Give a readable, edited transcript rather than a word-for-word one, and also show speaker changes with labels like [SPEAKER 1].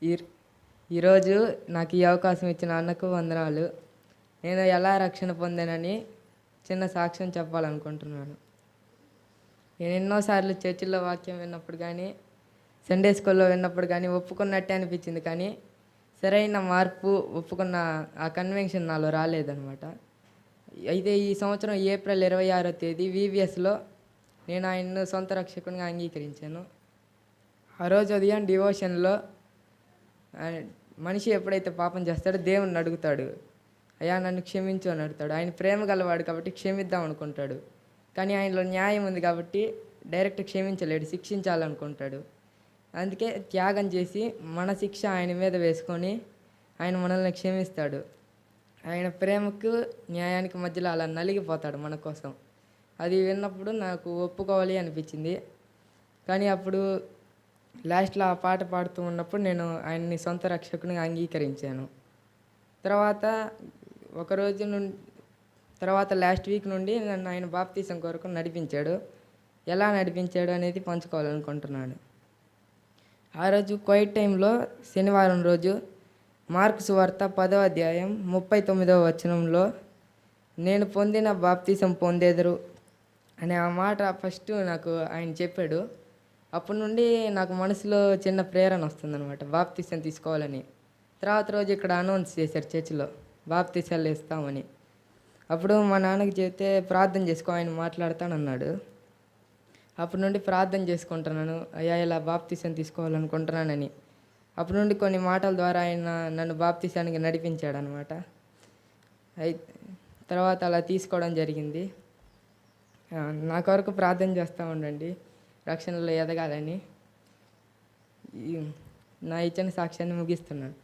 [SPEAKER 1] ఈ ఈరోజు నాకు ఈ అవకాశం ఇచ్చిన అన్నకు వందనాలు. నేను ఎలా రక్షణ పొందానని చిన్న సాక్ష్యం చెప్పాలనుకుంటున్నాను. నేను ఎన్నోసార్లు చర్చిలో వాక్యం విన్నప్పుడు కానీ, సండే స్కూల్లో విన్నప్పుడు కానీ ఒప్పుకున్నట్టే అనిపించింది, కానీ సరైన మార్పు ఒప్పుకున్న ఆ కన్వెన్షన్ నాలో రాలేదనమాట. అయితే ఈ సంవత్సరం ఏప్రిల్ 26వ తేదీ VVSలో నేను ఆయన్ను సొంత రక్షకునిగా అంగీకరించాను. ఆ రోజు ఉదయం డివోషన్లో మనిషి ఎప్పుడైతే పాపం చేస్తాడో దేవుణ్ణి అడుగుతాడు, అయ్యా నన్ను క్షమించు అని అడుగుతాడు. ఆయన ప్రేమ గలవాడు కాబట్టి క్షమిద్దాం అనుకుంటాడు, కానీ ఆయనలో న్యాయం ఉంది కాబట్టి డైరెక్ట్ క్షమించలేడు, శిక్షించాలనుకుంటాడు. అందుకే త్యాగం చేసి మన శిక్ష ఆయన మీద వేసుకొని ఆయన మనల్ని క్షమిస్తాడు. ఆయన ప్రేమకు న్యాయానికి మధ్యలో అలా నలిగిపోతాడు మన కోసం. అది విన్నప్పుడు నాకు ఒప్పుకోవాలి అనిపించింది. కానీ అప్పుడు లాస్ట్లో ఆ పాట పాడుతూ ఉన్నప్పుడు నేను ఆయన్ని సొంత రక్షకునిగా అంగీకరించాను. తర్వాత ఒకరోజు తర్వాత లాస్ట్ వీక్ నుండి నన్ను ఆయన బాప్తీసం కొరకు నడిపించాడు. ఎలా నడిపించాడు అనేది పంచుకోవాలనుకుంటున్నాను. ఆ రోజు క్వైట్ టైంలో శనివారం రోజు మార్కు సువార్త 10వ అధ్యాయం 39వ వచనంలో నేను పొందిన బాప్తీసం పొందేదరు అనే ఆ మాట ఫస్ట్ నాకు ఆయన చెప్పాడు. అప్పటి నుండి నాకు మనసులో చిన్న ప్రేరణ వస్తుందన్నమాట, బాప్తీసం తీసుకోవాలని. తర్వాత రోజు ఇక్కడ అనౌన్స్ చేశారు చర్చిలో, బాప్తీసాలు ఇస్తామని. అప్పుడు మా నాన్నకి చెప్తే ప్రార్థన చేసుకో, ఆయన మాట్లాడతానన్నాడు. అప్పటి నుండి ప్రార్థన చేసుకుంటున్నాను, అయ్యా ఇలా బాప్తీసం తీసుకోవాలనుకుంటున్నానని. అప్పటి నుండి కొన్ని మాటల ద్వారా ఆయన నన్ను బాప్తీసానికి నడిపించాడు అనమాట. తర్వాత అలా తీసుకోవడం జరిగింది. నా కొరకు ప్రార్థన చేస్తూ ఉండండి, రక్షణలో ఎదగాలని. నా ఇచ్చిన సాక్ష్యాన్ని ముగిస్తున్నాను.